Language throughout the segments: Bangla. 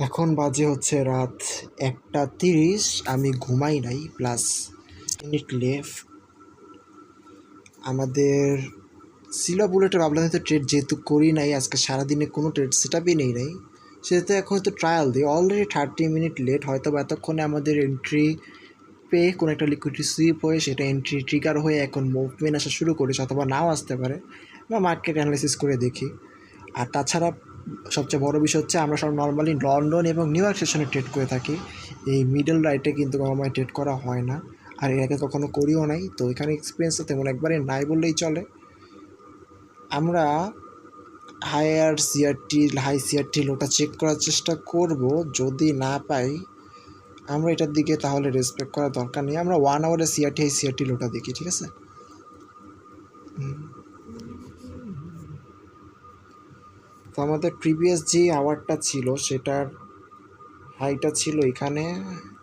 এখন বাজে হচ্ছে রাত 1:30। আমি ঘুমাই নাই, প্লাস মিনিট লেফট। আমাদের সিলভার বুলেটে ভাবলাম হয়তো ট্রেড যেহেতু করি নাই আজকে সারাদিনে কোনো ট্রেড সেট আপই নেই সেহেতু এখন হয়তো ট্রায়াল দিই। অলরেডি 30 মিনিট লেট, হয়তো বা এতক্ষণে আমাদের এন্ট্রি পেয়ে কোনো একটা লিকুইডিটি সুইপ হয়ে সেটা এন্ট্রি ট্রিগার হয়ে এখন মুভমেন্ট আসা শুরু করেছে, অথবা নাও আসতে পারে। বা মার্কেট অ্যানালাইসিস করে দেখি। আর তাছাড়া সবচেয়ে বড় বিষয় হচ্ছে আমরা সব নর্মালি লন্ডন এবং নিউ ইয়র্ক সেশনে ট্রেড করে থাকি। এই মিডল রাইটে কিন্তু কখনো ট্রেড করা হয় না, আর এর আগে কখনো করিও নাই, তো এখানে এক্সপিরিয়েন্সটা তেমন একবারে নাই বললেই চলে। আমরা হাই সিআরটি লোটা চেক করার চেষ্টা করব। যদি না পাই আমরা এটার দিকে তাহলে রেসপেক্ট করার দরকার নেই। আমরা 1 আওয়ারে সিআরটি লোটা দেখি, ঠিক আছে। তো আমাদের প্রিভিয়াস যে আওয়ারটা ছিল সেটার হাইটা ছিল এখানে,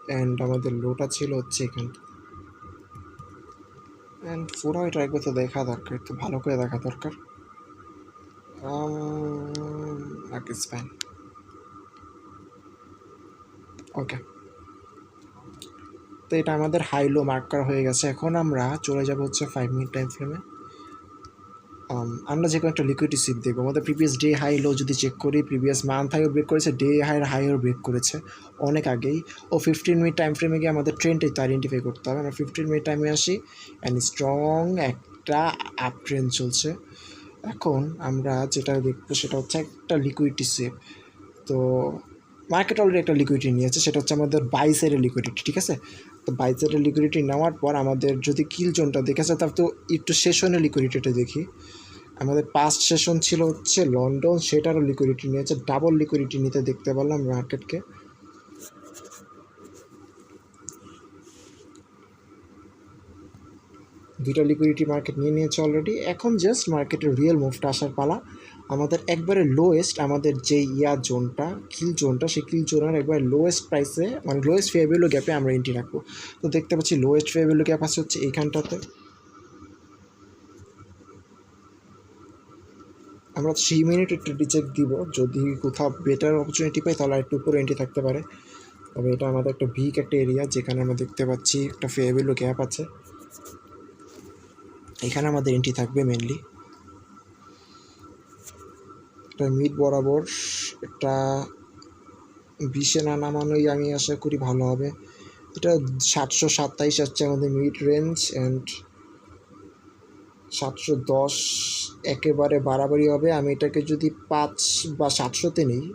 অ্যান্ড আমাদের লোটা ছিল হচ্ছে এখানে। অ্যান্ড পুরো এটা একবার তো দেখা দরকার, একটু ভালো করে দেখা দরকার। ফাইন, ওকে। তো এটা আমাদের হাই লো মার্ক করা হয়ে গেছে। এখন আমরা চলে যাব হচ্ছে 5 মিনিট টাইম ফ্রেমে। আমরা যে কোনো একটা লিকুইডিটি সুইপ দেখবো। আমাদের প্রিভিয়াস ডে হাই লো যদি চেক করি, প্রিভিয়াস মান্থ হাইও ব্রেক করেছে, ডে হাইও ব্রেক করেছে অনেক আগেই। ও 15 মিনিট টাইম ফ্রেমে গিয়ে আমাদের ট্রেন্ডটাই তো আইডেন্টিফাই করতে হবে। আমরা 15 মিনিট টাইমে আসি, অ্যান্ড স্ট্রং একটা আপ ট্রেন্ড চলছে। এখন আমরা যেটা দেখবো সেটা হচ্ছে একটা লিকুইডিটি সুইপ। তো মার্কেট অলরেডি একটা লিকুইডিটি নিয়েছে, সেটা হচ্ছে আমাদের বাই সাইডের লিকুইডিটি, ঠিক আছে। তো বাই সাইডের লিকুইডিটি নেওয়ার পর আমাদের যদি কিল জোনটা দেখেছে, তার তো একটু সেশনের লিকুইডিটিটা দেখি। আমাদের পাস্ট সেশন ছিল হচ্ছে লন্ডন, সেটারও লিকুইডিটি নিয়েছে, ডাবল লিকুইডিটি নিতে দেখতে পারলাম মার্কেটকে। দুইটা লিকুইডিটি মার্কেট নিয়ে নিয়েছে অলরেডি। এখন জাস্ট মার্কেটের রিয়েল মুভটা আসার পালা। আমাদের একবারে লোয়েস্ট, আমাদের যে জোনটা কিল জোনটা, সেই কিল জোনের একবারে লোয়েস্ট প্রাইসে, মানে লোয়েস্ট ফেয়ার ভ্যালু গ্যাপে আমরা এন্ট্রি রাখবো। তো দেখতে পাচ্ছি লোয়েস্ট ফেয়ার ভ্যালু গ্যাপ আছে হচ্ছে এইখানটাতে। আমরা 3 মিনিট একটু রিচেক দিব, যদি কোথাও বেটার অপরচুনিটি পাই তাহলে একটু উপরে এন্ট্রি থাকতে পারে। তবে এটা আমাদের একটা ভিক একটা এরিয়া, যেখানে আমরা দেখতে পাচ্ছি একটা ফেয়ার ভ্যালু গ্যাপ আছে। এখানে আমাদের এন্ট্রি থাকবে মেনলি। এটা মিড বরাবর, এটা 20-এ না নামানোই আমি আশা করি ভালো হবে। এটা 727 হচ্ছে আমাদের মিড রেঞ্জ, অ্যান্ড 710 একেবারে বাড়াবাড়ি হবে। আমি এটাকে যদি 5 বা 700-তে নিই,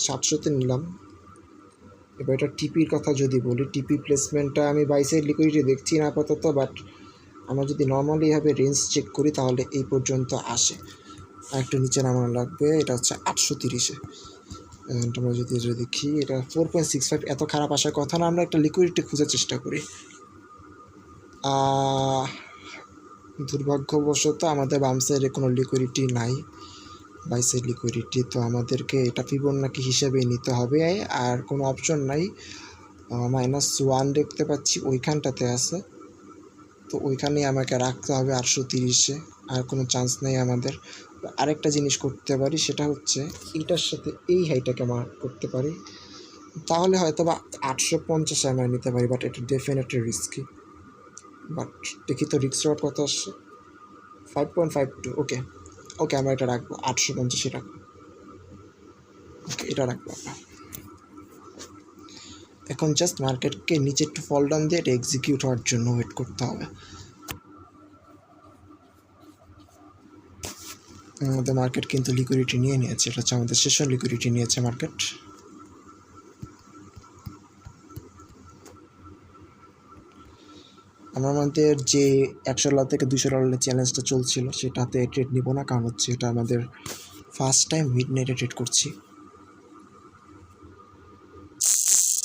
700-তে নিলাম। এবার এটা টিপির কথা যদি বলি, টিপি প্লেসমেন্টটা আমি বাই সাইড লিকুইডিটি দেখছি না আপাতত, বাট আমরা যদি নর্মালি এভাবে রেঞ্জ চেক করি তাহলে এই পর্যন্ত আসে। আর একটু নিচে নামানো লাগবে, এটা হচ্ছে 830-এ। অ্যান্ড আমরা যদি এটা দেখি, এটা 4.65, এত খারাপ আসার কথা না। আমরা একটা লিকুইডিটি খোঁজার চেষ্টা করি। দুর্ভাগ্যবশত আমাদের বাম সাইডে কোনো লিকুইডিটি নাই, বাই সাইড লিকুইডিটি। তো আমাদেরকে এটা ফিবোনাকি হিসেবে নিতে হবে, আর কোনো অপশন নাই। -1 দেখতে পাচ্ছি ওইখানটাতে আছে, তো ওইখানেই আমাকে রাখতে হবে 830-এ, আর কোনো চান্স নেই আমাদের। আরেকটা জিনিস করতে পারি, সেটা হচ্ছে এইটার সাথে এই হাইটাকে মার্ক করতে পারি, তাহলে হয়তো বা 850 আমরা নিতে পারি, বাট এটা ডেফিনেটলি রিস্কি। বাট দেখি তো রিস্ক রেওয়ার্ড কত আসছে। 5.52, ওকে ওকে, আমরা এটা রাখবো, 850-ই রাখবো। ওকে, এটা রাখবো আমরা। এখন জাস্ট মার্কেটকে নিচে একটু ফল ডাউন দিয়ে এটা এক্সিকিউট হওয়ার জন্য ওয়েট করতে হবে। আমাদের মার্কেট কিন্তু লিকুইডিটি নিয়ে নিয়েছে, এটা হচ্ছে আমাদের সেশন লিকুইডিটি নিয়েছে মার্কেট। আমাদের যে $100 থেকে $200 চ্যালেঞ্জটা চলছিল সেটাতে ট্রেড নিব না, কারণ হচ্ছে এটা আমাদের ফার্স্ট টাইম মিড নাইটে ট্রেড করছি।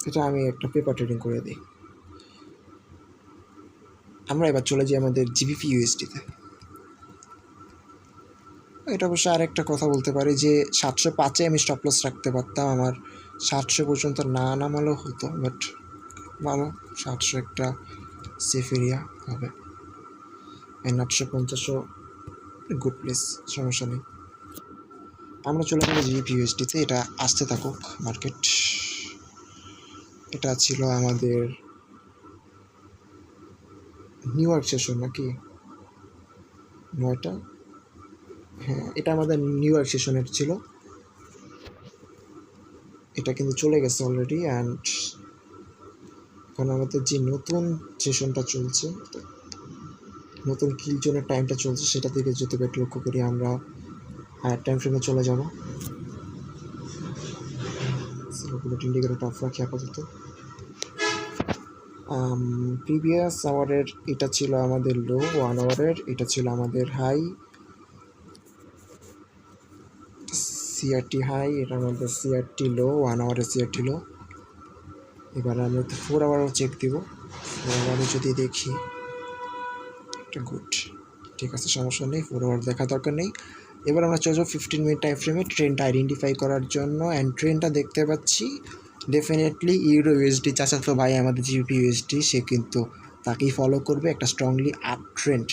এটা আমি একটা পেপার ট্রেডিং করে দিই। আমরা এবার চলে যাই আমাদের জিবিপি ইউএসডিতে। এটা অবশ্য আরেকটা কথা বলতে পারি যে 705-এ আমি স্টপ লস রাখতে পারতাম, আমার 700 পর্যন্ত না নামালেও হতো, বাট ভালো 700 একটা সেফ এরিয়া হবে। 850-ও গুড প্লেস, সমস্যা নেই। আমরা চলে যাবো জিপিইউএসডিতে, এটা আসতে থাকুক মার্কেট। এটা ছিল আমাদের নিউ ইয়র্ক সেশন নাকি নয়টা, হ্যাঁ এটা আমাদের নিউ ইয়র্ক সেশনের ছিল, এটা কিন্তু চলে গেছে অলরেডি। অ্যান্ড এখন আমাদের যে নতুন সেশনটা চলছে, নতুন কিল জোনের টাইমটা চলছে, সেটা থেকে যদি বেট লক্ষ্য করি আমরা হায়ার টাইম ফ্রেমে চলে যাব। ইন্ডিকেটর অফ রাখি আপাতত। প্রিভিয়াস আওয়ারের এটা ছিল আমাদের লো, 1 আওয়ারের এটা ছিল আমাদের হাই, সিআরটি হাই, এটার মধ্যে সিআরটি লো, 1 আওয়ারের সিআরটি লো। এবার আমি 4 আওয়ারও চেক দিব। 4 আওয়ারে যদি দেখি এটা গুড, ঠিক আছে, সমস্যা নেই, 4 আওয়ার দেখা দরকার নেই। এবার আমরা চলে যাবো 15 মিনিট টাইম ফ্রেমে ট্রেন্ডটা আইডেন্টিফাই করার জন্য। অ্যান্ড ট্রেন্ডটা দেখতে পাচ্ছি ডেফিনেটলি ইউরো ইউএসডি চাচাতো ভাই আমাদের জিপিইউএসডি, সে কিন্তু তাকেই ফলো করবে, একটা স্ট্রংলি আপ ট্রেন্ড।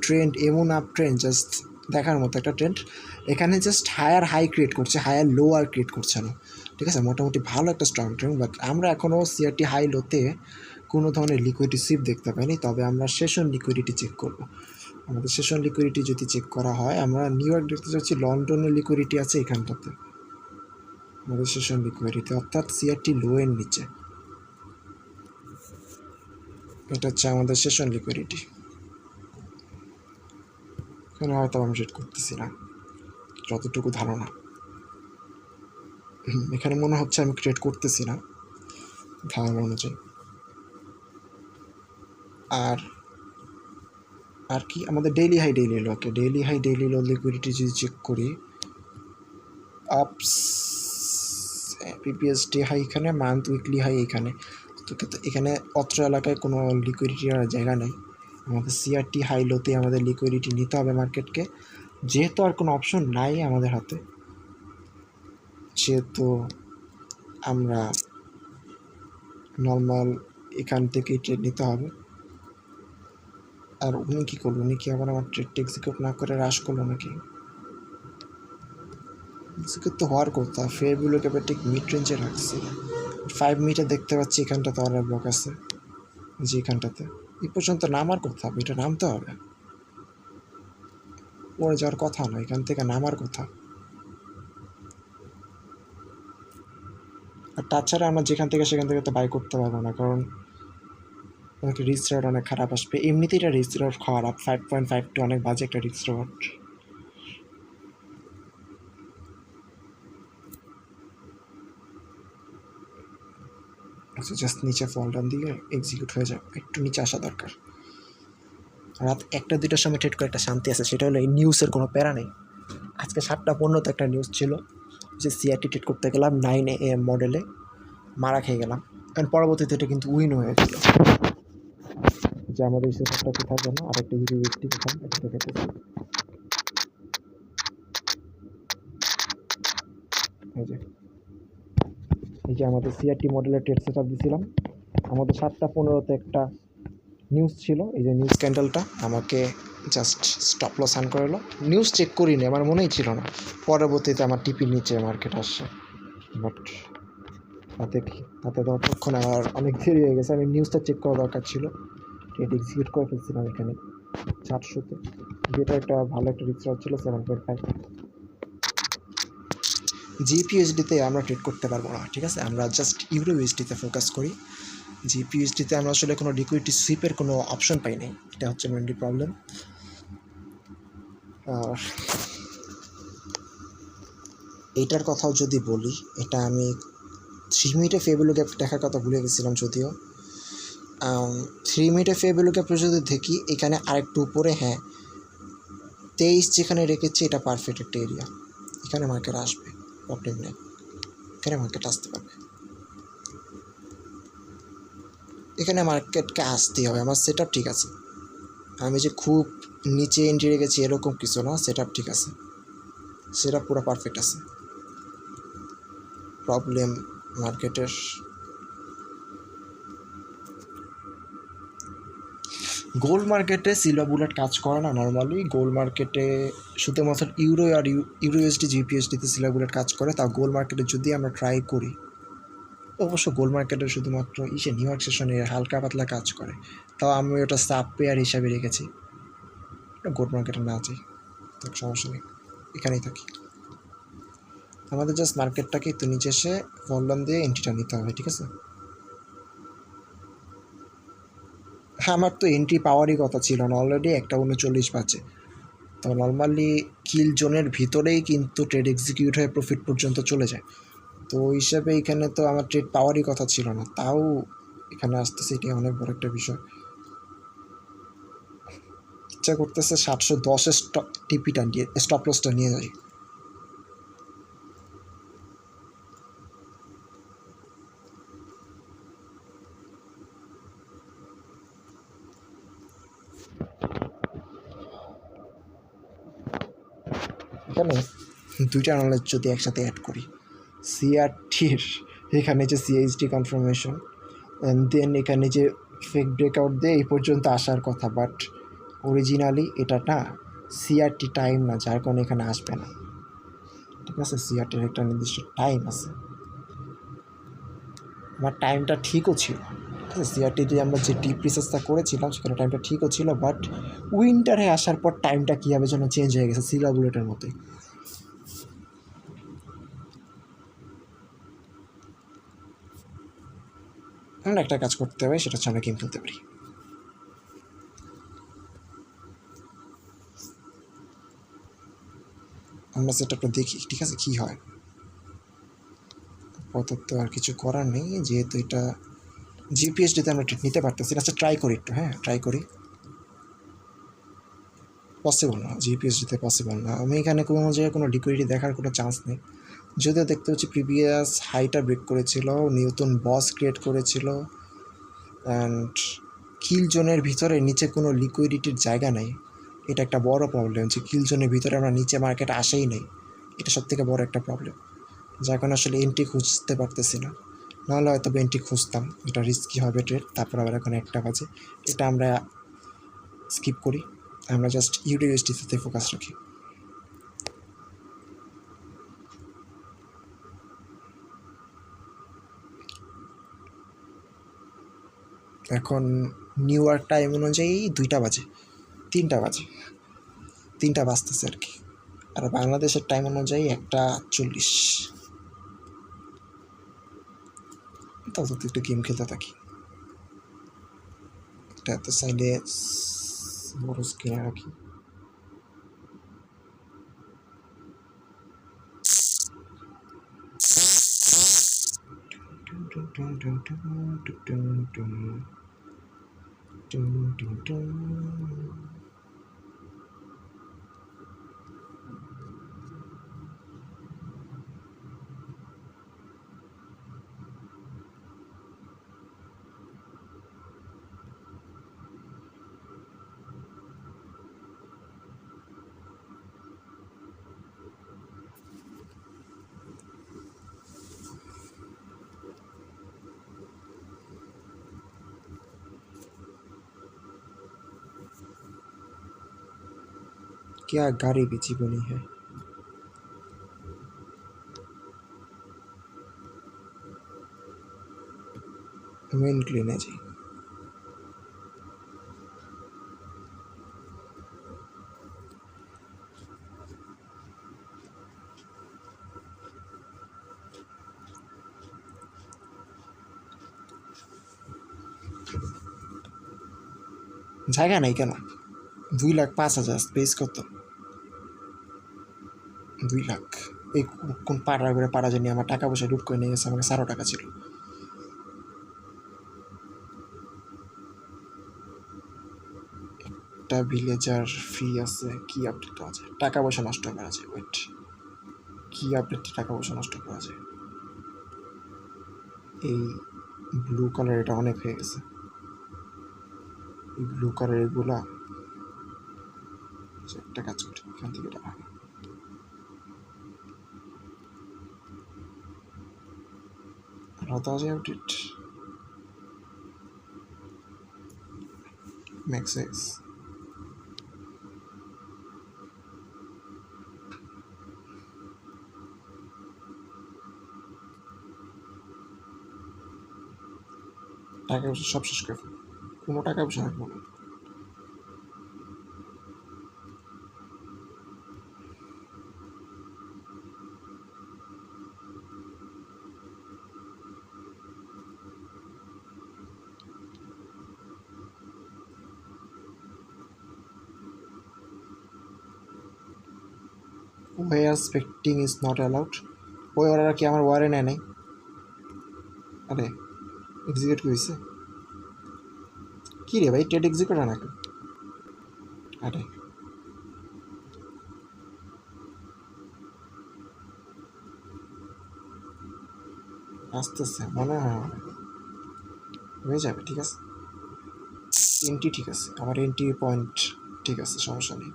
ট্রেন্ড এমন আপ ট্রেন্ড জাস্ট দেখার মতো একটা ট্রেন্ড। এখানে জাস্ট হায়ার হাই ক্রিয়েট করছে, হায়ার লো আর ক্রিয়েট করছে না, ঠিক আছে, মোটামুটি ভালো একটা স্ট্রং ট্রেন্ড। বাট আমরা এখনও সিআরটি হাই লোতে কোনো ধরনের লিকুইডিটি সিপ দেখতে পাইনি, তবে আমরা সেশন লিকুইডিটি চেক করব। আমাদের সেশন লিকুইডিটি যদি চেক করা হয়, আমরা নিউ ইয়র্ক দেখতে চাচ্ছি, লন্ডনের লিকুইডিটি আছে এখানটাতে আমাদের সেশন লিকুইডিটি, অর্থাৎ সিআরটি লো এর নিচে, এটা হচ্ছে আমাদের সেশন লিকুইডিটি। এখানে হয়তো আমি ট্রেড করতেছি না যতটুকু ধারণা, এখানে মনে হচ্ছে আমি ট্রেড করতেছি না ধারণা অনুযায়ী। আর কি আমাদের ডেইলি হাই ডেইলি লো, ওকে ডেইলি হাই ডেইলি লো লিকুইডিটি যদি চেক করি, আপস পিপিএসডি হাই এখানে, মান্থ উইকলি হাই এখানে, তো এখানে অত্র এলাকায় কোনো লিকুইডিটির জায়গা নেই। আমাদের সিআরটি হাই লোতে আমাদের লিকুইডিটি নিতে হবে মার্কেটকে, যেহেতু আর কোনো অপশন নাই আমাদের হাতে, সেহেতু আমরা নর্মাল এখান থেকেই ট্রেড নিতে হবে। আর উনি কী করলো, উনি কি আবার আমার ট্রেডটা এক্সিকিউট না করে হ্রাস করলো নাকি? এক্সিকিউট তো হওয়ার কথা, ফেয়ারগুলো ক্যাপিটাল মিড রেঞ্জে রাখছি। 5 মিনিটে দেখতে পাচ্ছি এখানটাতে অর্ডার ব্লক আছে, যে এখানটাতে এই পর্যন্ত নামার কথা, এটা নামতে হবে, পড়ে যাওয়ার কথা না, এখান থেকে নামার কথা। আর তাছাড়া আমরা যেখান থেকে সেখান থেকে তো বাই করতে পারবো না, কারণ আমাকে রিস্ক রেট অনেক খারাপ আসবে, এমনিতেই এটা রিস্ক রেট খারাপ, 5.52 অনেক বাজে একটা রিস্ক রেট। আচ্ছা জাস্ট নিচে ফল ডাউন দিয়ে এক্সিকিউট হয়ে যাবে, একটু নিচে আসা দরকার। রাত 1টা-2টার সময় ট্রেড করে একটা শান্তি আছে, সেটা হলো এই নিউজের কোনো প্যারা নেই। আজকে 7টা 15 একটা নিউজ ছিল যে সিআরটি ট্রেড করতে গেলাম 9 AM মডেলে, মারা খেয়ে গেলাম, কারণ পরবর্তীতে এটা কিন্তু উইন হয়েছিল। যে আমাদের সেটআপটা কোথাও যেন আরেকটা ভিডিও ব্যক্তি কোথাও এটা দেখাতেছি, এই যে আমাদের সিআরটি মডেলের ট্রেড সেটআপ দিয়েছিলাম। আমাদের 7টা 15তে একটা নিউজ ছিল, এই যে নিউজ ক্যান্ডেলটা আমাকে জাস্ট স্টপ লস অন করে এলো, নিউজ চেক করিনি, আমার মনেই ছিল না, পরবর্তীতে আমার টিপির নিচে মার্কেট আসছে। বাট তাতে ততক্ষণ আমার অনেক দেরি হয়ে গেছে, আমি নিউজটা চেক করা দরকার ছিল, ট্রেড এক্সিকিউট করে ফেলছিলাম এখানে 400-তে, যেটা একটা ভালো একটা রিচার্জ ছিল 7.5। জিপিইউএসডিতে আমরা ট্রেড করতে পারবো না, ঠিক আছে, আমরা জাস্ট ইউরো ইউএসডিতে ফোকাস করি। জিপিইউএসডিতে আমরা আসলে কোনো লিকুইডিটি সুইপের কোনো অপশন পাই নাই, এটা হচ্ছে মেনলি প্রবলেম। আর এইটার কথাও যদি বলি, এটা আমি 3 মিনিটে ফেয়ার ভ্যালু গ্যাপ দেখার কথা ভুলে গেছিলাম, যদিও 3 মিনিটে ফেয়ার ভ্যালু গ্যাপ যদি দেখি, এখানে আরেকটু উপরে, হ্যাঁ 23 যেখানে রেখেছি এটা পারফেক্ট একটা এরিয়া, এখানে মার্কেট আসবে, প্রবলেম নেই, এখানে মার্কেট আসতে পারবে, এখানে মার্কেটকে আসতেই হবে। আমার সেট আপ ঠিক আছে, আমি যে খুব নিচে এন্ট্রি রেখেছি এরকম কিছু না, সেট আপ ঠিক আছে, সেট আপ পুরো পারফেক্ট আছে। প্রবলেম মার্কেটের গোল্ড মার্কেটে সিলভার বুলেট কাজ করে না নর্মালি। গোল্ড মার্কেটে শুধুমাত্র ইউরো আর ইউএসডি জিপিএসডিতে সিলভার বুলেট কাজ করে। তাও গোল্ড মার্কেটে যদি আমরা ট্রাই করি, অবশ্য গোল্ড মার্কেটে শুধুমাত্র নিউ ইয়র্ক সেশনে হালকা পাতলা কাজ করে, তাও আমি ওটা সাব পেয়ার হিসাবে রেখেছি। গোল্ড মার্কেটে না চাই, তার সমস্যা নেই, এখানেই থাকি। আমাদের জাস্ট মার্কেটটাকে একটু নিচে এসে ভলিউম দিয়ে এন্ট্রিটা নিতে হবে, ঠিক আছে? হ্যাঁ, আমার তো এন্ট্রি পাওয়ারই কথা ছিল না, অলরেডি 1:39 বাজে। তো নর্মালি কিল জোনের ভিতরেই কিন্তু ট্রেড এক্সিকিউট হয়ে প্রফিট পর্যন্ত চলে যায়। তো ওই হিসাবে এখানে তো আমার ট্রেড পাওয়ারই কথা ছিল না, তাও এখানে আসতেছে, এটি অনেক বড় একটা বিষয়। ইচ্ছা করতেছে 710-এর টিপিটা নিয়ে, স্টপ লসটা নিয়ে যাই। এখানে দুইটা নলেজ যদি একসাথে অ্যাড করি, সিআরটির এখানে যে সিএইচডি কনফার্মেশন, অ্যান্ড দেন এখানে যে ফেক ব্রেকআউট দিয়ে এই পর্যন্ত আসার কথা, বাট অরিজিনালি এটা না সিআরটি টাইম না, যার কারণে এখানে আসবে না, ঠিক আছে? সিআরটির একটা নির্দিষ্ট টাইম আছে, আমার টাইমটা ঠিকও ছিল, ঠিক আছে? সিআরটিতে আমরা যে ডিপ রিসার্চটা করেছিলাম সেখানে টাইমটা ঠিকও ছিল, বাট উইন্টারে আসার পর টাইমটা কীভাবে যেন চেঞ্জ হয়ে গেছে সিলা বুলেটের মতোই। আমরা একটা কাজ করতে হবে, সেটা হচ্ছে আমরা গেম খেলতে পারি। আমরা সেটআপটা দেখি, ঠিক আছে, কী হয়। আপাতত আর কিছু করার নেই, যেহেতু এটা জিপিএসডিতে আমরা নিতে পারতেছি। আচ্ছা ট্রাই করি একটু, হ্যাঁ ট্রাই করি। পসিবল না, জিপিএসডিতে পসিবল না। আমি এখানে কোনো জায়গায় কোনো লিকুইডিটি দেখার কোনো চান্স নেই। যদিও দেখতে হচ্ছে প্রিভিয়াস হাইটা ব্রেক করেছিল, নিউটন বস ক্রিয়েট করেছিল, অ্যান্ড কিল জোনের ভিতরে নিচে কোনো লিকুইডিটির জায়গা নেই। এটা একটা বড় প্রবলেম যে কিল জোনের ভিতরে আমরা নিচে মার্কেট আসেই নেই, এটা সবথেকে বড় একটা প্রবলেম, যার কারণে আসলে এন্ট্রি খুঁজতে পারতেছি না। নাহলে হয়তো এন্ট্রি খুঁজতাম, এটা রিস্কি হবে ট্রেড। তারপর আবার এখন 1টা বাজে, এটা আমরা স্কিপ করি, আমরা জাস্ট ইউডিএসডিতে ফোকাস রাখি। এখন নিউ ইয়র্ক টাইম অনুযায়ী 2টা বাজে, 3টা বাজে, 3টা বাজতেছে আর কি। আর বাংলাদেশের টাইম অনুযায়ী 1:40। তাও তো একটু গেম খেলতে থাকি, এটা এত সাইডে বড় স্ক্রিনে রাখি। क्या गाड़ी बेची बनी है। मेन क्लीन है जी। জায়গা নাই কেন? 2,05,000 স্পেস কত? 2 লাখ এই কোন পাড়া করে পাড়া জানি আমার টাকা পয়সা লুট করে নিয়ে গেছে, আমাকে 12 টাকা ছিল। একটা ভিলেজার ফ্রি আছে, কি আপডেট করা যায়? টাকা পয়সা নষ্ট করা যায়, ওয়েট, কি আপডেট টাকা পয়সা নষ্ট করা যায়? এই ব্লু কালার এটা অনেক হয়ে গেছে, এই ব্লু কালার এগুলা। একটা কাজ করি, এখান থেকে এটা ভাঙি। আলাদা আছে আপডেট, ম্যাক্সেস টাকা পয়সা সব শেষ করে ফেলবো, কোনো টাকা পয়সা রাখবো না। ওয়ার স্পেক্টিং ইজ নট অ্যালাউড। ওই ওরা কি আমার ওয়ারে নেয় নাই? আরে এক্সিকিউট করেছে কি রে ভাই, টেট এক্সিকিউট হয় নাকি? আরে আসতেছে মনে হয় হয়ে যাবে, ঠিক আছে। এনটি ঠিক আছে, আমার এনটি পয়েন্ট ঠিক আছে, সমস্যা নেই।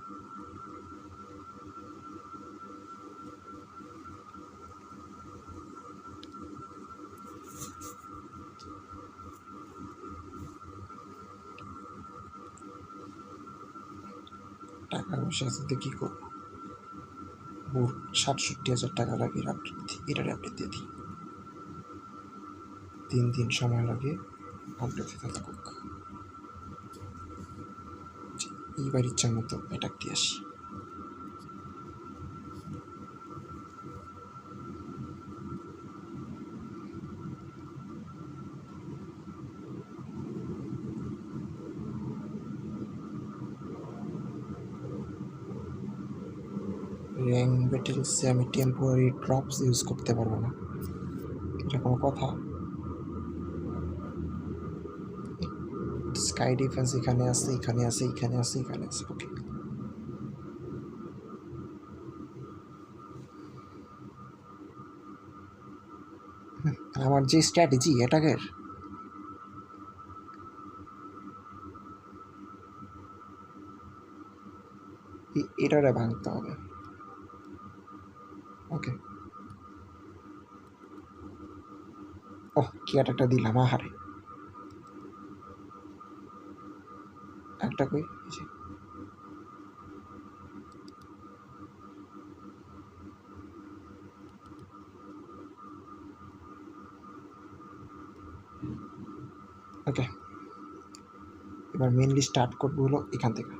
টাকা পয়সা আছে কী করবো? ওর ৬৭,০০০ টাকা লাগে আপডেট দিই, এটার আপডেট দিয়ে দিই। ৩ দিন সময় লাগে আপডেট দিতে থাকুক। এইবার ইচ্ছার মতো অ্যাটাক দিয়ে আসি। র্যাঙ্ক ব্যাটেলসে আমি টেম্পোরারি ড্রপস ইউজ করতে পারবো না, এটা কোনো কথা? স্কাই ডিফেন্স এখানে আছে, এখানে আছে, এখানে আছে, এখানে আছে, ওকে। আমার যে স্ট্র্যাটেজি অ্যাটাকের, এটারে ভাঙতে হবে। ওকে, ওহ কি অ্যাটাকটা দিলাম, আহারে। একটা কই, এই যে। ওকে, এবার মেনলি স্টার্ট করবো হলো এখান থেকে।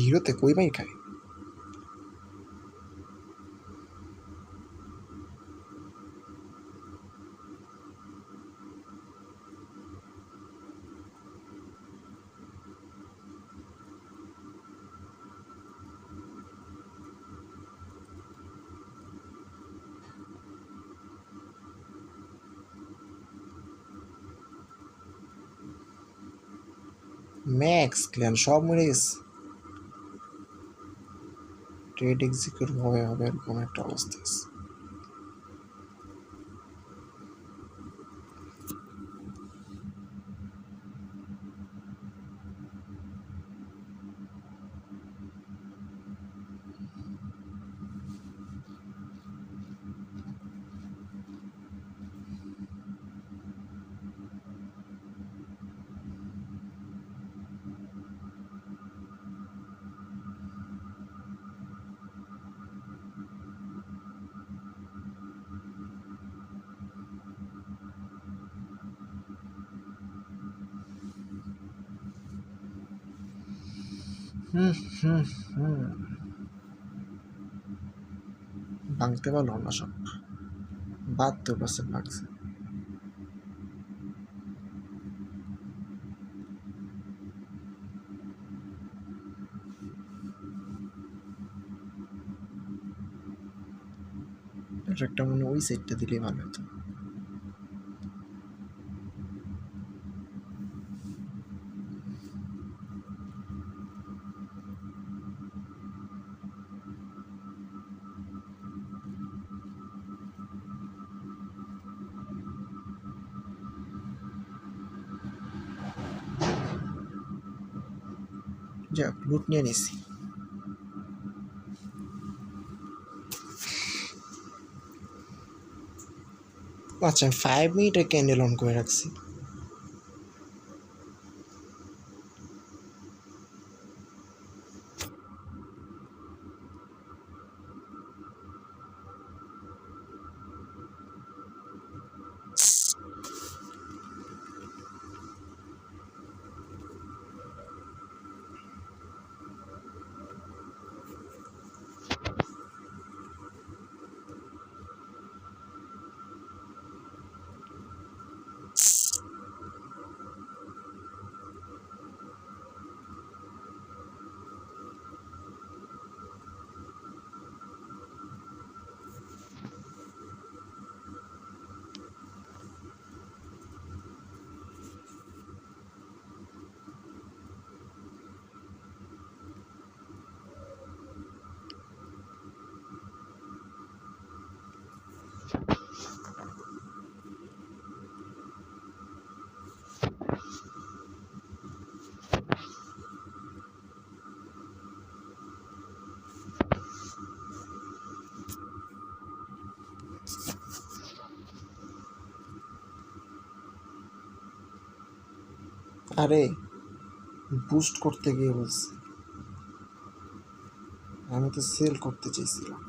হিরোতে কই মাই খায়? ম্যাক্স ক্লিয়ান সব মরে গেছে। ট্রেড এক্সিকিউট হবে হবে এরকম একটা অবস্থা আছে। হুম হুম হুম, ভাঙতে পারলো না সব, ৭২% ভাঙছে। এটা একটা মনে ওই সাইডটা দিলেই ভালো হতো। যাক, লুট নিয়ে নিছি। আচ্ছা, 5 মিনিটে ক্যান্ডেল অন করে রাখছি। আরে বুস্ট করতে গিয়ে বলছি, আমি তো সেল করতে চাইছিলাম।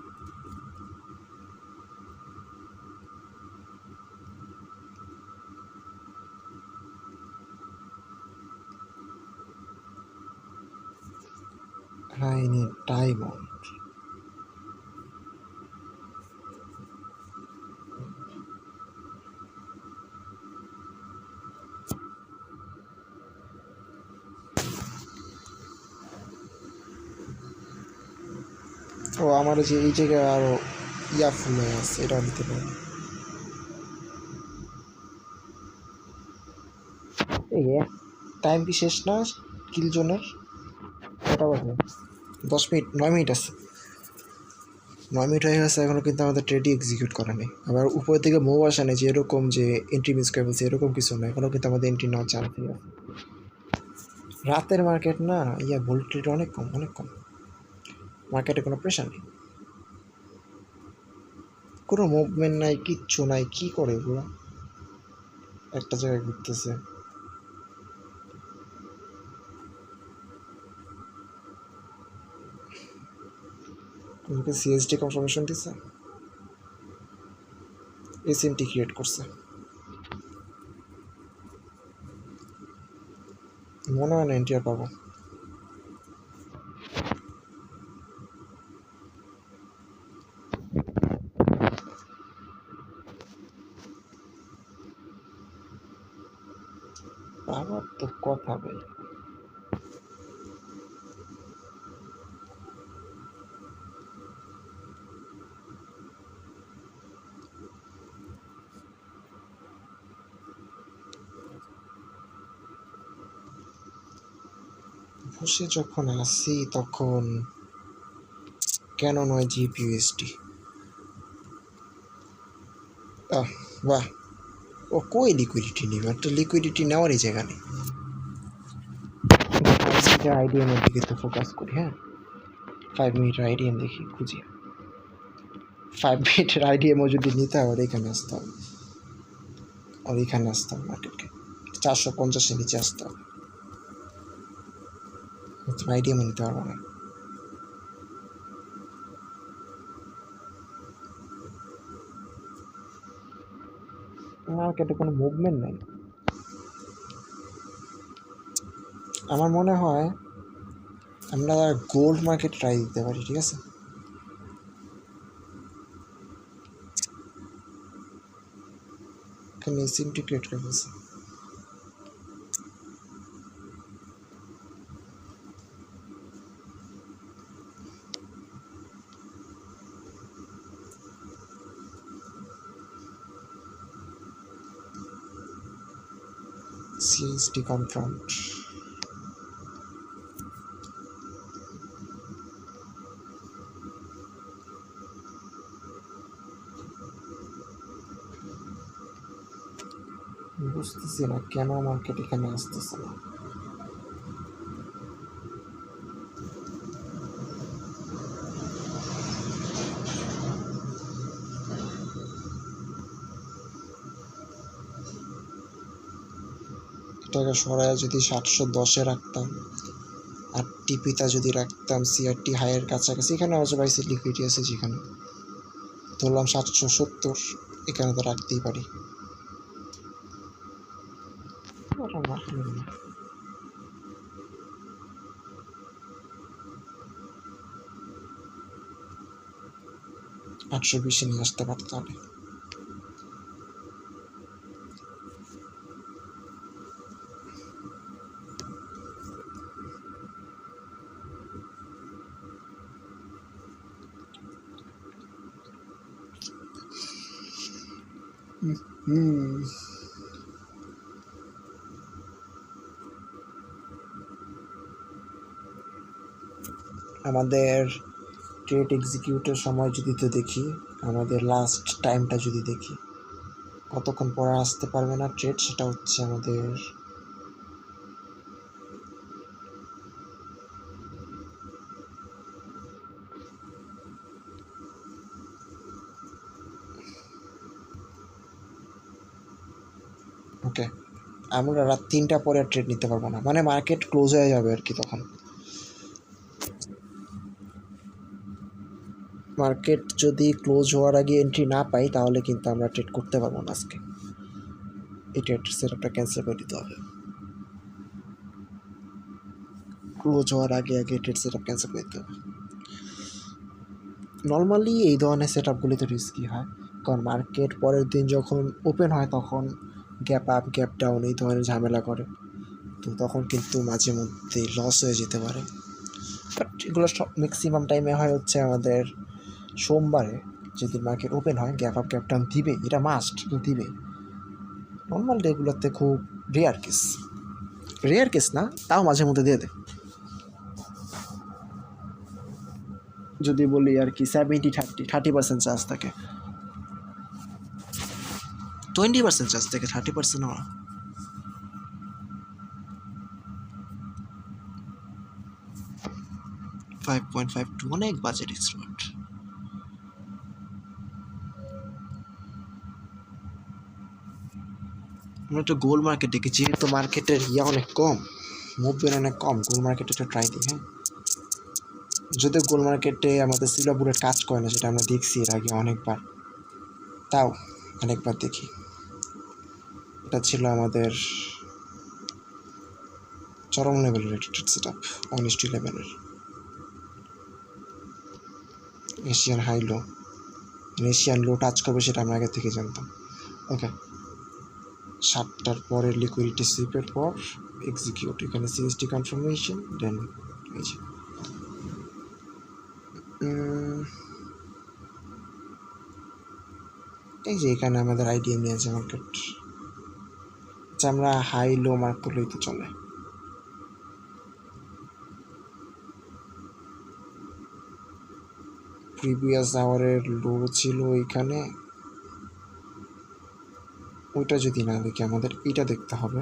I need diamond. ও আমার যে এই জায়গায় আরো ইয়া ফুল হয়ে আছে, এটাও নিতে পারি। এই টাইম কি শেষ না কিল জোনের? কটা বাজে? 10 মিনিট, 9 মিনিট আছে। 9 মিনিট হয়ে গেছে, এখনও কিন্তু আমাদের ট্রেডই এক্সিকিউট করা নেই। আবার উপর থেকে মুভ আসে নেই যে এরকম যে এন্ট্রি মিস করে বলছে, এরকম কিছু না, এখনও কিন্তু আমাদের এন্ট্রি নেওয়া চান্স আছে। রাতের মার্কেট না, ইয়া ভোল্টেজ অনেক কম, অনেক কম। মার্কেটে কোনো প্রেশার নেই, কোনো মুভমেন্ট নাই, কিচ্ছু নাই। কি করে এগুলো? একটা জায়গায় ঘুরতেছে। তোমাকে সিএসডি কনফার্মেশন দিচ্ছে, এসএমটি ক্রিয়েট করছে। মনে হয় না এন্ট্রি আর পাবো। পাওয়ার তো কথা ভাই। বসে যখন আসি তখন কেন নয় জিপিএসটি? বাহ, ও কই লিকুইডিটি নিবে? একটা লিকুইডিটি নেওয়ারই জায়গা নেই। আইডিএমের দিকে তো ফোকাস করি। হ্যাঁ, 5 মিনিটের আইডিএম দেখি, খুঁজি। 5 মিনিটের আইডিএমও যদি নিতে হয়, এখানে আসতে হবে, আর এখানে আসতে হবে মার্কেটকে 450-এর নিচে আসতে হবে। আইডিএমও নিতে পারবো না। মার্কেটে কোনো মুভমেন্ট নেই। আমার মনে হয় আমরা গোল্ড মার্কেট ট্রাই দিতে পারি, ঠিক আছে? এখানে সিমটি ক্রিয়েট করে ফেলছে। CST confirmed. বুঝতেছি না কেন মার্কেট এখানে আসতেছে না। এটাকে সরায় যদি 710-এ রাখতাম, আর টিপিটা যদি রাখতাম সিআরটি হাইয়ের কাছাকাছি, এখানে অবশ্য পাইছি লিকুইডিটি আছে, যেখানে ধরলাম 770, এখানে তো রাখতেই পারি। 820-এ নিয়ে আসতে পারতে হবে। আমাদের ট্রেড এক্সিকিউটের সময় যদি তো দেখি, আমাদের লাস্ট টাইমটা যদি দেখি কতক্ষণ পরে আসতে পারবে না ট্রেড, সেটা হচ্ছে আমাদের ওকে, আমরা রাত 3টা পরে ট্রেড নিতে পারবো না, মানে মার্কেট ক্লোজ হয়ে যাবে আর কি। তখন মার্কেট যদি ক্লোজ হওয়ার আগে এন্ট্রি না পাই, তাহলে কিন্তু আমরা ট্রেড করতে পারবো না আজকে। এই ট্রেড সেটআপটা ক্যান্সেল করে দিতে হবে। ক্লোজ হওয়ার আগে ট্রেড সেটআপ ক্যান্সেল করে দিতে হবে। নর্মালি এই ধরনের সেটআপগুলিতে রিস্কি হয়, কারণ মার্কেট পরের দিন যখন ওপেন হয় তখন গ্যাপ আপ গ্যাপ ডাউন এই ধরনের ঝামেলা করে, তো তখন কিন্তু মাঝে মধ্যে লস হয়ে যেতে পারে। বাট এগুলো সব ম্যাক্সিমাম টাইমে হয় হচ্ছে আমাদের সোমবারে, যেদিন মার্কেট ওপেন হয় গ্যাপ আপ গ্যাপ ডাউন দিবে, এটা মাস্ট দিবে। নর্মাল ডেগুলোতে খুব রেয়ার কেস না, তাও মাঝে মধ্যে দিয়ে দেয়। যদি বলি আর কি 70-30% চান্স থাকে, 20% চান্স থাকে, 30% না। 5.52 অনেক বাজেট স্মার্ট। আমরা একটা গোল মার্কেট দেখি, যেহেতু মার্কেটের অনেক কম, মুভমেন্ট অনেক কম, গোল মার্কেটে একটা ট্রাই দিই। হ্যাঁ, যদিও গোল মার্কেটে আমাদের সিলাবুলেট কাজ করে না, সেটা আমরা দেখছি এর আগে অনেকবার, তাও অনেকবার দেখি। এটা ছিল আমাদের চরম লেভেলের ট্রেড সেট আপ, 1:11-এর Asian high low, Asian low touch করবে সেটা আমরা আগে থেকে জানতাম। ওকে, 7টার পরে লিকুইডিটি সুইপের পর এক্সিকিউট, এখানে সিএসটি কনফার্মেশন, দেন এই যে এখানে আমাদের আইডিয়া নিয়ে আছে মার্কেট। আচ্ছা, আমরা হাই লো মার্ক করলেই তো চলে। প্রিভিয়াস আওয়ারের লো ছিল এখানে, ওইটা যদি না দেখি আমাদের এটা দেখতে হবে।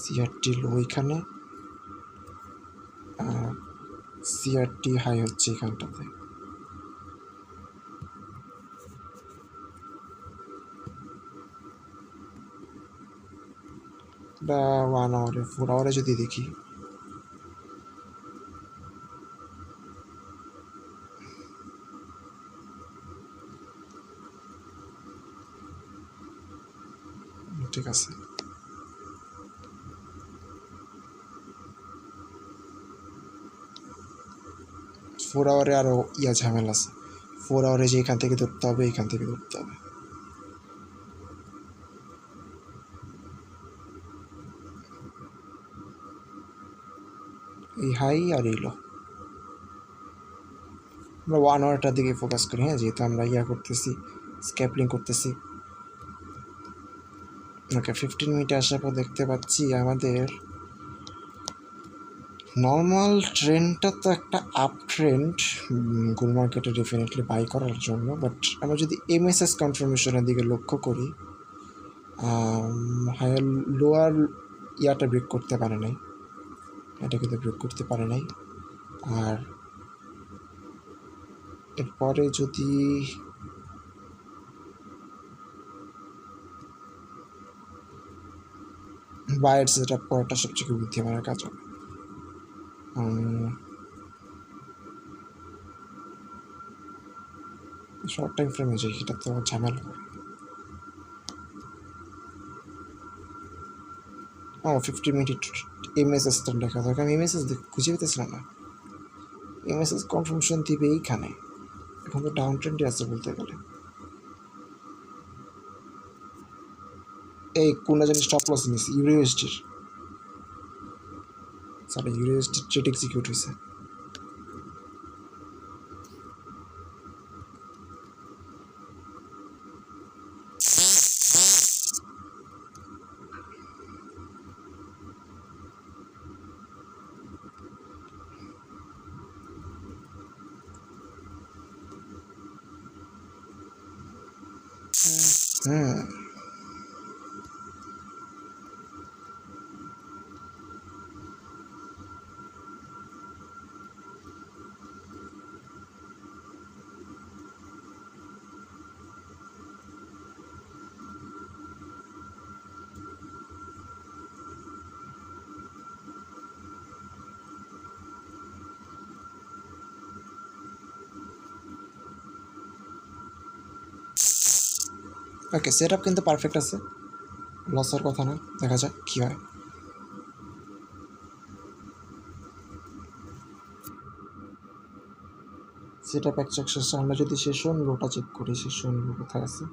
সিআরটি লো এখানে, সিআরটি হাই হচ্ছে এখানটাতে। বা 1 আওয়ারে 4 আওয়ারে যদি দেখি, ঠিক আছে। 4 আওয়ারে আরও ঝামেলা আছে। 4 আওয়ারে যে এখান থেকে ধরতে হবে, এখান থেকে ধরতে হবে। এই হাই আর এই লো, আমরা 1 আওয়ারটার দিকে ফোকাস করি। হ্যাঁ, যেহেতু আমরা করতেছি, স্ক্যাপলিং করতেছি। ওকে, 15 মিনিটে আসার পর দেখতে পাচ্ছি আমাদের নর্মাল ট্রেন্ডটা তো একটা আপ ট্রেন্ড গোল মার্কেটে ডেফিনেটলি বাই করার জন্য। বাট আমরা যদি এমএসএস কনফার্মেশনের দিকে লক্ষ্য করি, হায়ার লোয়ার ব্রেক করতে পারে নাই, এটা কিন্তু ব্রেক করতে পারে নাই। আর এরপরে যদি বায়ার সেট আপ করাটা সবচেয়ে বুদ্ধিমানের কাজ হবে। শর্ট টাইম ফ্রেমে যাই, সেটা তো ঝামেলা হবে। 50 মিনিট এমএসএস তো দেখা দরকার। আমি এমএসএস খুঁজে পেতেছিলাম না। এমএসএস কনফার্মেশন দিবে এইখানে, এখন তো ডাউন ট্রেন্ডে আছে বলতে গেলে। এই কোনটা জানি স্টপ লস নিয়েছি ইউরোএসডির, সারা ইউরোএসডির ট্রেড এক্সিকিউট হয়েছে। ওকে, সেট আপ কিন্তু পারফেক্ট আছে, লস হওয়ার কথা না, দেখা যাক কী হয়। সেট আপ শেষে আমরা যদি সেশন লোটা চেক করি, সেশন লো কোথায় আছে?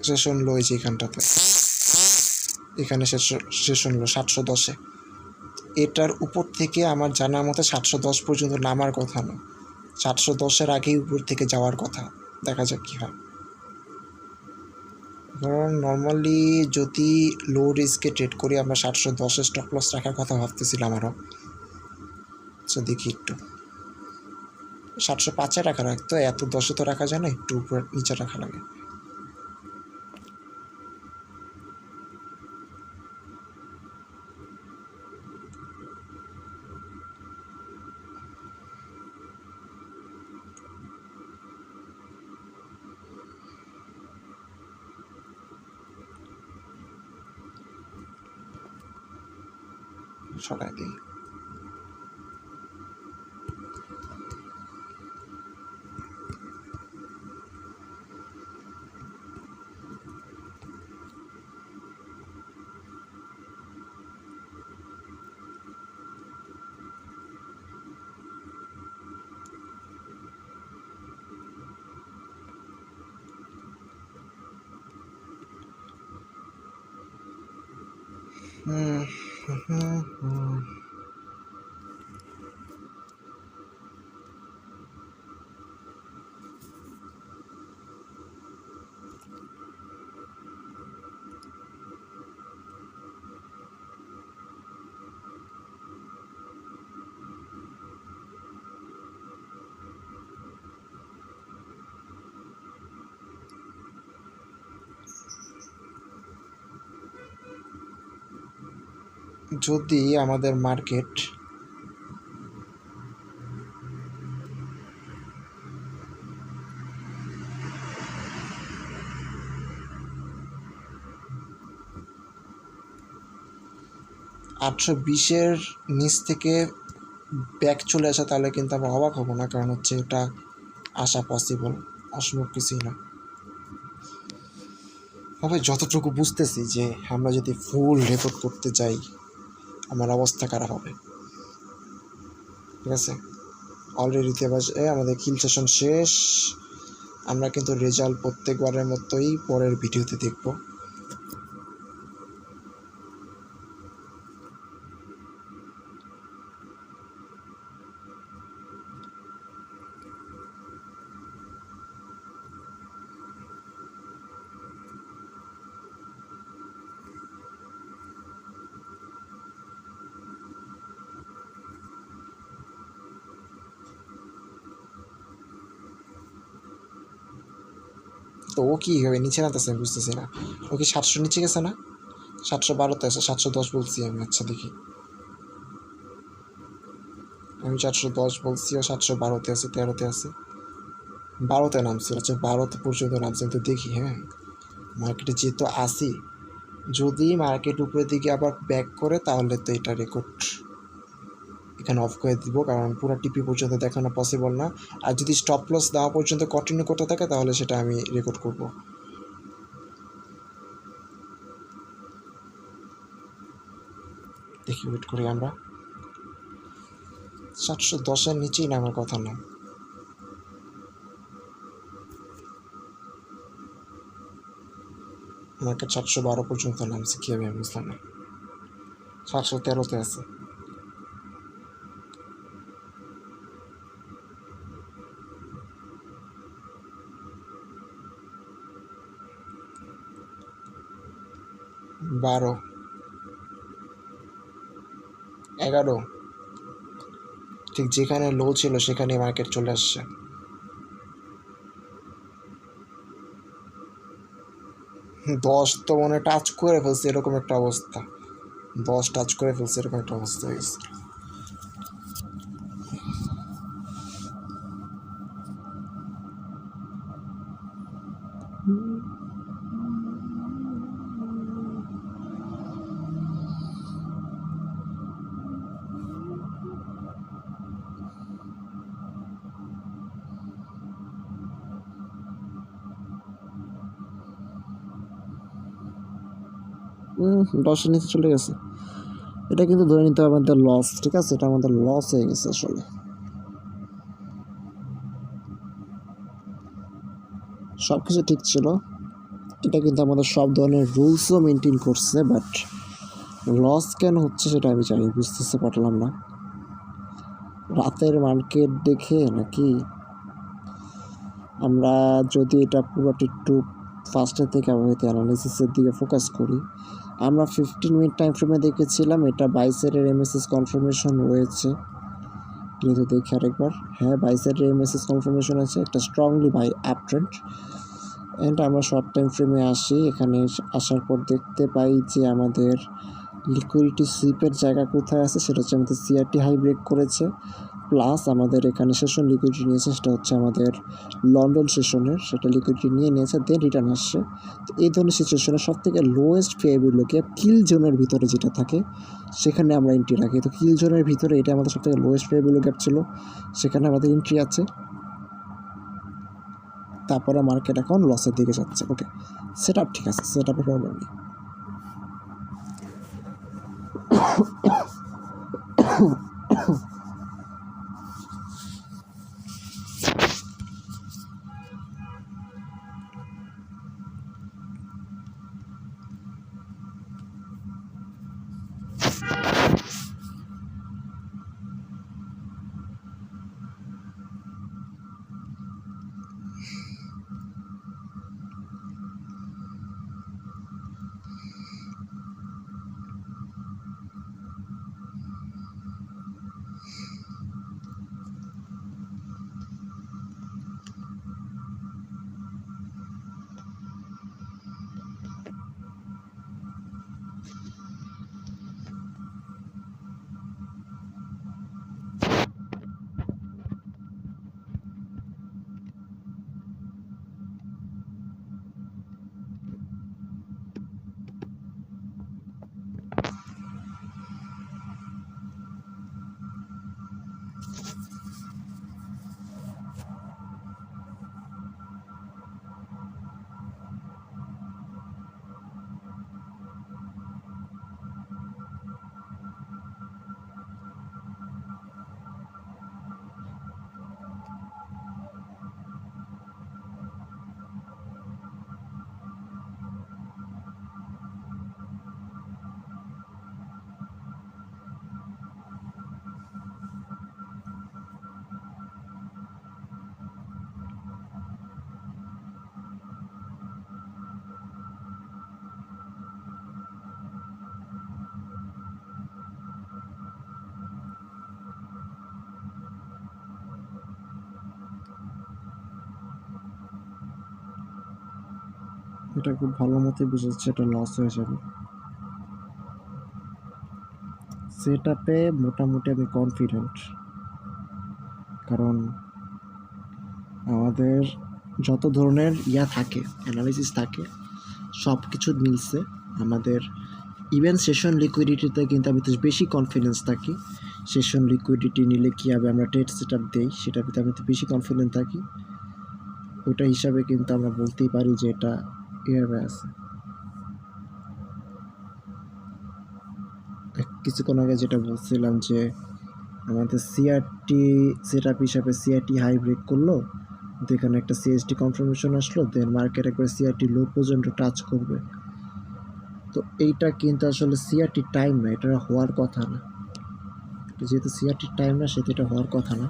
সেশন লো এই যে এখানটাতে, এখানে সেশন লো 710-এ। এটার উপর থেকে আমার জানার মতো 710 পর্যন্ত নামার কথা না, 710-এর আগেই উপর থেকে যাওয়ার কথা। দেখা যাক কী হয়। কারণ নর্মালি যদি লো রিস্কে ট্রেড করি আমরা 710-এ স্টপ লস রাখার কথা ভাবতেছিলাম আরও। আচ্ছা দেখি একটু, 705-এ রাখা রাখতো, এত 10-এ তো রাখা যায় না, একটু উপরে নিচে রাখা লাগে। সরাই দিই। যদি আমাদের মার্কেট আটশো 20-এর নিচ থেকে ব্যাক চলে আসে তাহলে কিন্তু আমরা অবাক হব না, কারণ হচ্ছে এটা আসা পসিবল, অসম্ভব কিছুই না। তবে যতটুকু বুঝতেছি যে আমরা যদি ফুল রেকর্ড করতে যাই আমার অবস্থা খারাপ হবে। ঠিক আছে, অলরেডি আমাদের কিল সেশন শেষ। আমরা কিন্তু রেজাল্ট প্রত্যেকবারের মতোই পরের ভিডিওতে দেখব। তো ও কি হবে নিচে নামতেছে আমি বুঝতেছি না। ও কি 700 নিচে গেছে না? 712-তে আছে, 710 বলছি আমি। আচ্ছা দেখি, আমি 410 বলছি, ও 712-তে আছে, 13-তে আছে, 12-তে নামছে, আচ্ছা 12-তে পর্যন্ত নামছে। তো দেখি, হ্যাঁ মার্কেটে যেহেতু আসি, যদি মার্কেট উপরের দিকে আবার ব্যাক করে তাহলে তো এটা রেকর্ড এখানে অফ করে দিব, কারণ পুরো টিপি পর্যন্ত দেখানো পসিবল না। আর যদি স্টপ লস দেওয়া পর্যন্ত কন্টিনিউ করতে থাকে তাহলে সেটা আমি রেকর্ড করব। দেখি, ওয়েট করি আমরা। 710-এর নিচেই নামার কথা না। মার্কেট 712 পর্যন্ত নামছে, কি আমি বুঝলাম না। 713-তে আছে। বারো, 11, ঠিক যেখানে লো ছিল সেখানে মার্কেট চলে আসছে। 10 তো মনে টাচ করে ফেলছে, এরকম একটা অবস্থা। 10 টাচ করে ফেলছে, এরকম একটা অবস্থা হয়ে গেছে। দশের নিচে চলে গেছে, এটা কিন্তু ধরে নিতে হবে আমাদের লস, ঠিক আছে, এটা আমাদের লস হয়ে গেছে আসলে। সব কিছু ঠিক ছিল, এটা কিন্তু আমাদের সব ধরনের রুলসও মেনটেন করছে, বাট লস কেন হচ্ছে সেটা আমি জানি, বুঝতেতে পারলাম না। রাতের মার্কেট দেখে নাকি আমরা যদি এটা পুরোটা একটু ফার্স্টের থেকে আমরা হয়তো অ্যানালিসিসের দিকে ফোকাস করি, আমরা 15 মিনিট টাইম ফ্রেমে দেখেছিলাম এটা বাইসের এমএসএস কনফার্মেশন রয়েছে, কিন্তু দেখি আরেকবার, হ্যাঁ বাইসের এমএসএস কনফার্মেশন আছে, একটা strongly buy up trend. And আমরা শর্ট টাইম ফ্রেমে আসি, এখানে আসার পর দেখতে পাই যে আমাদের লিকুইডিটি সুইপের জায়গা কোথায় আছে, সেটা হচ্ছে আমাদের সিআরটি হাই ব্রেক করেছে, প্লাস আমাদের এখানে সেশন লিকুইডিটি নিয়েছে, সেটা হচ্ছে আমাদের লন্ডন সেশনের, সেটা লিকুইডিটি নিয়েছে, দেন রিটার্ন আসছে। তো এই ধরনের সিচুয়েশনে সব থেকে লোয়েস্ট ফেয়ারবিলো গ্যাপ কিল জোনের ভিতরে যেটা থাকে সেখানে আমরা এন্ট্রি রাখি। তো কিল জোনের ভিতরে এটা আমাদের সব থেকে লোয়েস্ট ফেয়ারবিলো গ্যাপ ছিল, সেখানে আমাদের এন্ট্রি আছে। তারপরে মার্কেট এখন লসের দিকে যাচ্ছে। ওকে, সেট আপ ঠিক আছে, সেট আপের প্রবলেম নেই। এটা খুব ভালো মতোই বুঝাচ্ছে এটা লস হয়ে যাবে। সেট আপে মোটামুটি আমি কনফিডেন্ট, কারণ আমাদের যত ধরনের থাকে, অ্যানালিসিস থাকে, সব কিছু মিলছে। আমাদের ইভেন সেশন লিকুইডিটিতে কিন্তু আমি তো বেশি কনফিডেন্স থাকি। সেশন লিকুইডিটি নিলে কী হবে, আমরা ট্রেড সেট আপ দিই, সেটার ভিতরে আমি তো বেশি কনফিডেন্ট থাকি। ওইটা হিসাবে কিন্তু আমরা বলতেই পারি যে এটা এভাবে আছে। কিছুক্ষণ আগে যেটা বলছিলাম যে আমাদের সিআরটি সেট আপ হিসাবে সিআরটি হাই ব্রেক করলো, এখানে একটা সিএসটি কনফার্মেশন আসলো, দেন মার্কেট একবার সিআরটি লো পর্যন্ত টাচ করবে। তো এইটা কিন্তু আসলে সিআরটি টাইম না, এটা হওয়ার কথা না। যেহেতু সিআরটি টাইম না, সেটা এটা হওয়ার কথা না।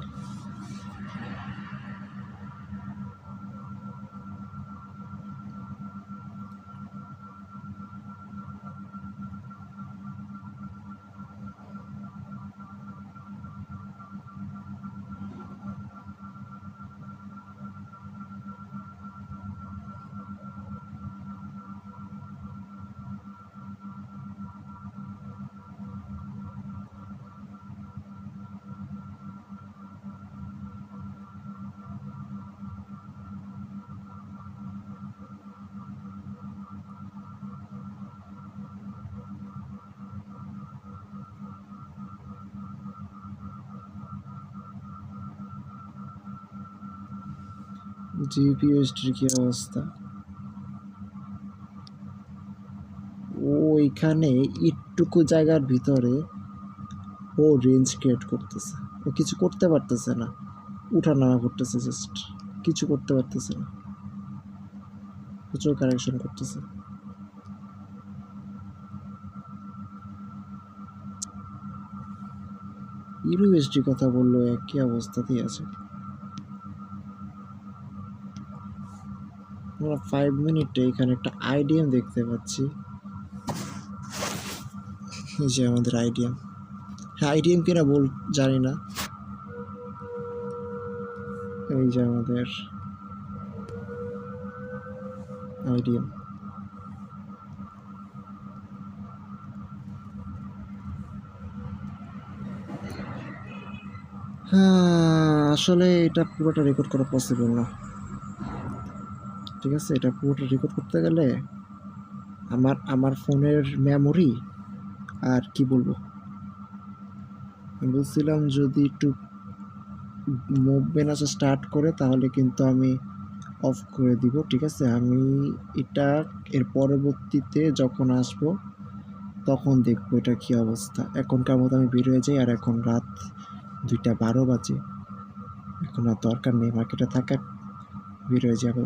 জিপিএসটির কি অবস্থা? ওইখানে একটুকু জায়গার ভিতরে ও রেঞ্জ ক্রিয়েট করতেছে, ও কিছু করতে পারতেছে না, উঠা নামা করতেছে, জাস্ট কিছু করতে পারতেছে না, প্রচুর কারেকশন করতেছে। ইউএসডি কথা বললো, একই অবস্থাতেই আছে। আমরা 5 মিনিটে এখানে একটা আইডিএম দেখতে পাচ্ছি, এই যে আমাদের আইডিএম। হ্যাঁ, আইডিএম কিনা জানি না। এই যে আমাদের আইডিএম। হ্যাঁ, আসলে এটা পুরোটা রেকর্ড করা পসিবল না। ঠিক আছে, এটা পুরোটা রেকর্ড করতে গেলে আমার ফোনের মেমোরি, আর কি বলবো, বলছিলাম যদি একটু মুভমেন্ট আসা স্টার্ট করে তাহলে কিন্তু আমি অফ করে দিব। ঠিক আছে, আমি এটা এর পরবর্তীতে যখন আসবো তখন দেখবো এটা কী অবস্থা। এখনকার মতো আমি বের হয়ে যাই, আর এখন রাত 2:12 বাজে, এখন আর দরকার নেই মার্কেটে থাকার, বের হয়ে যাবে।